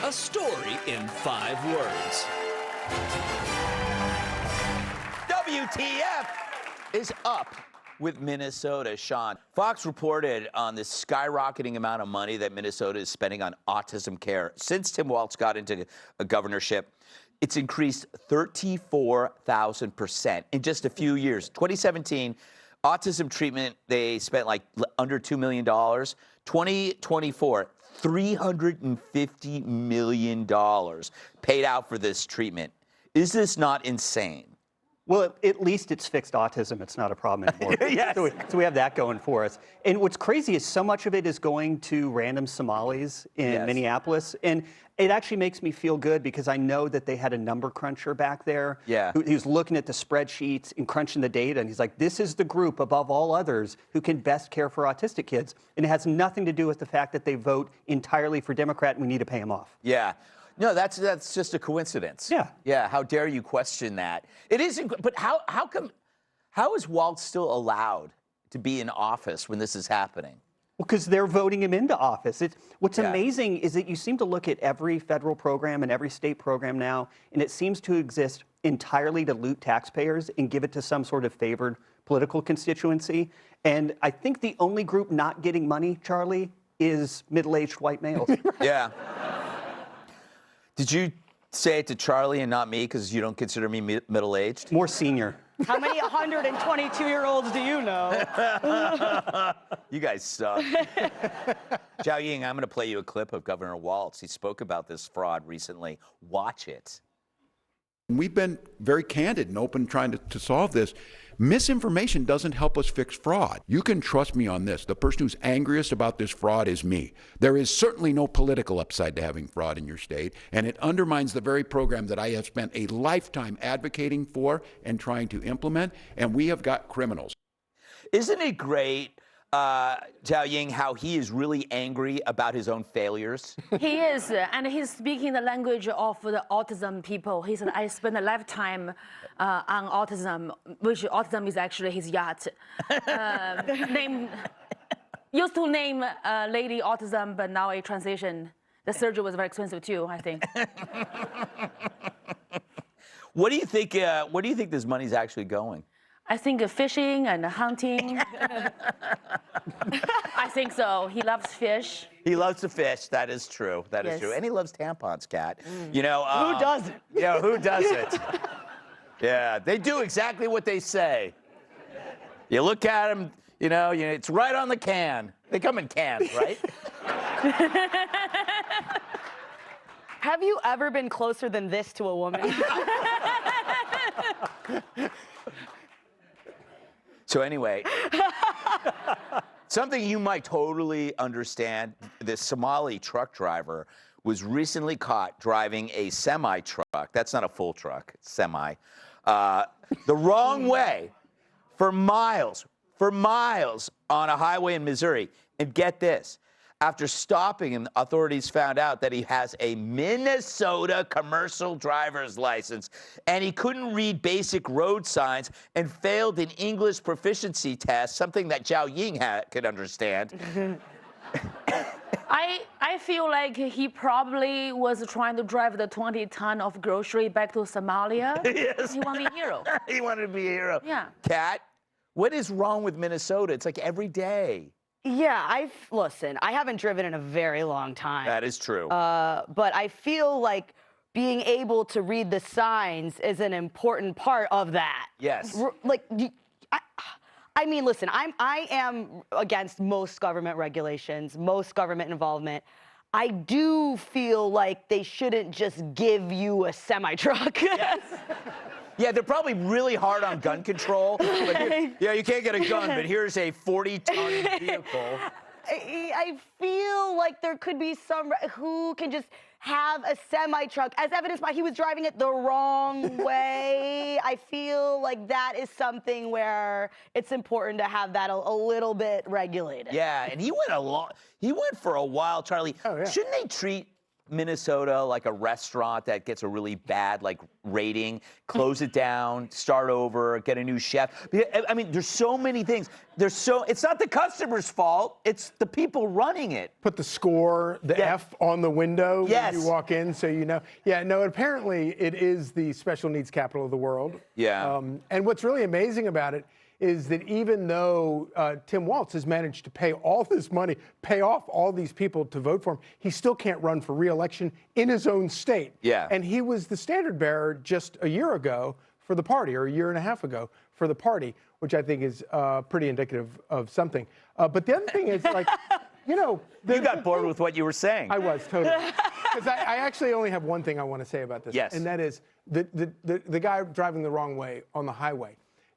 A story in 5 words. WTF is up with Minnesota. Sean, Fox reported on this skyrocketing amount of money that Minnesota is spending on autism care. Since Tim Walz got into a governorship, it's increased 34,000% in just a few years. 2017, autism treatment, they spent like under $2 million. 2024, $350 million paid out for this treatment. Is this not insane? Well, at least it's fixed autism. It's not a problem anymore. Yes. So we have that going for us. And what's crazy is so much of it is going to random Somalis in Minneapolis. And it actually makes me feel good because I know that they had a number cruncher back there. Yeah. He was looking at the spreadsheets and crunching the data. And he's like, this is the group above all others who can best care for autistic kids. And it has nothing to do with the fact that they vote entirely for Democrat and we need to pay them off. Yeah. No, that's just a coincidence. Yeah. Yeah. How dare you question that? It isn't. But how is Walz still allowed to be in office when this is happening? Well, because they're voting him into office. What's amazing is that you seem to look at every federal program and every state program now, and it seems to exist entirely to loot taxpayers and give it to some sort of favored political constituency. And I think the only group not getting money, Charlie, is middle-aged white males. Yeah. Did you say it to Charlie and not me because you don't consider me middle-aged? More senior. How many 122-year-olds do you know? You guys suck. Zhao Ying, I'm going to play you a clip of Governor Walz. He spoke about this fraud recently. Watch it. We've been very candid and open trying to solve this. Misinformation doesn't help us fix fraud. You can trust me on this. The person who's angriest about this fraud is me. There is certainly no political upside to having fraud in your state, and it undermines the very program that I have spent a lifetime advocating for and trying to implement, and we have got criminals. Isn't it great, Zhao Ying, how he is really angry about his own failures? He is, and he's speaking the language of the autism people. He said, I spent a lifetime on autism, which autism is actually his yacht. Used to name Lady Autism, but now a transition. The surgery was very expensive too, I think. What do you think this money's actually going? I think fishing and hunting. I think so. He loves fish. He loves to fish. That is true. That is true. And he loves tampons, Kat. You know, Who doesn't? Yeah, who doesn't? Yeah, they do exactly what they say. You look at them, you know, it's right on the can. They come in cans, right? Have you ever been closer than this to a woman? So anyway, something you might totally understand, this Somali truck driver was recently caught driving a semi-truck. That's not a full truck, it's semi. The wrong way for miles on a highway in Missouri. And get this, after stopping him, authorities found out that he has a Minnesota commercial driver's license, and he couldn't read basic road signs and failed an English proficiency test, something that Zhao Ying could understand. I feel like he probably was trying to drive the 20-ton of grocery back to Somalia. Yes. He wanted to be a hero. He wanted to be a hero. Yeah. Kat, what is wrong with Minnesota? It's like every day. Yeah, listen, I haven't driven in a very long time. That is true. But I feel like being able to read the signs is an important part of that. Yes. I mean, listen, I am against most government regulations, most government involvement. I do feel like they shouldn't just give you a semi-truck. Yes. Yeah, they're probably really hard on gun control. Like, yeah, you can't get a gun, but here's a 40-ton vehicle. I feel like there could be some who can just have a semi-truck, as evidenced by he was driving it the wrong way. I feel like that is something where it's important to have that a little bit regulated. Yeah, and he went for a while, Charlie. Oh, yeah. Shouldn't they treat Minnesota like a restaurant that gets a really bad like rating, close it down, start over, get a new chef? I mean, there's so many things. It's not the customer's fault. It's the people running it. Put the score, the F on the window when you walk in, so you know. Yeah, no, apparently it is the special needs capital of the world. Yeah. And what's really amazing about it is that even though Tim Walz has managed to pay all this money, pay off all these people to vote for him, he still can't run for re-election in his own state. Yeah. And he was the standard bearer just a year ago for the party, or a year and a half ago for the party, which I think is pretty indicative of something. But the other thing is, like, you know... You got bored with what you were saying. I was, totally. Because I actually only have one thing I want to say about this. Yes. And that is the guy driving the wrong way on the highway.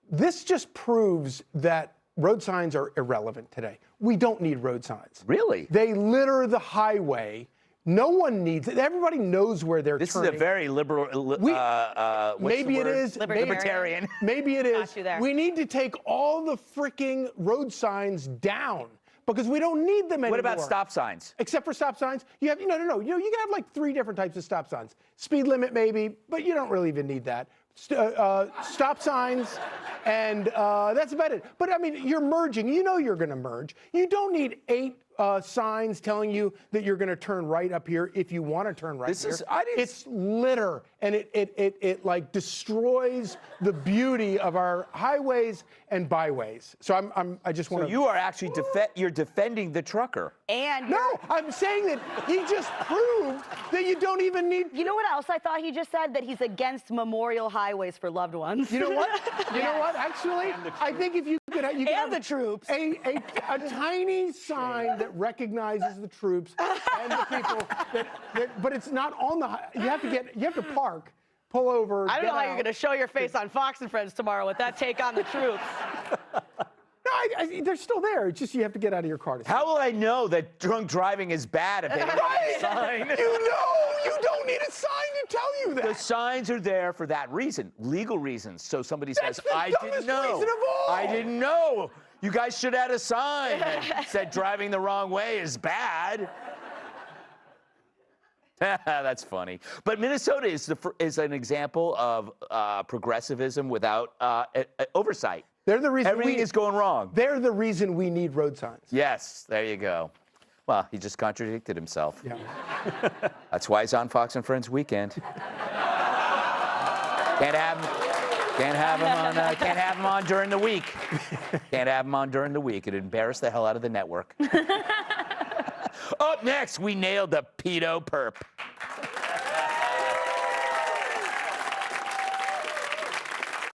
This just proves that road signs are irrelevant today. We don't need road signs. Really? They litter the highway. No one needs it. Everybody knows where they're This turning. is a very liberal. Maybe it is. Libertarian. Maybe it is. Got you there. We need to take all the freaking road signs down because we don't need them anymore. What about stop signs? Except for stop signs, you have no. You know, you can have like 3 different types of stop signs. Speed limit maybe, but you don't really even need that. Stop signs, and that's about it. But I mean, you're merging. You know you're going to merge. You don't need 8 signs telling you that you're going to turn right up here if you want to turn right here. It's litter, and it like destroys the beauty of our highways and byways. So I just want to. So you are actually you're defending the trucker. And No, I'm saying that he just proved that you don't even need. you know what else I thought he just said? That he's against memorial highways for loved ones. You know what? You know what? Actually, I think if you could, you could have the troops. a tiny sign that recognizes the troops and the people but it's not on the. You have to park, pull over. I don't know how get you're out. going to show your face on Fox and Friends tomorrow with that take on the troops. No, they're still there. It's just you have to get out of your car. How will I know that drunk driving is bad if they don't have a sign? You don't need a sign to tell you that. The signs are there for that reason, legal reasons. So somebody says, That's the I didn't dumbest know. reason of all." I didn't know. You guys should have had a sign that said driving the wrong way is bad. That's funny. But Minnesota is an example of progressivism without oversight. They're the reason Everything is going wrong. They're the reason we need road signs. Yes, there you go. Well, he just contradicted himself. Yeah. That's why he's on Fox and Friends Weekend. Can't have him on during the week. Can't have him on during the week. It'd embarrass the hell out of the network. Up next, we nailed the pedo perp.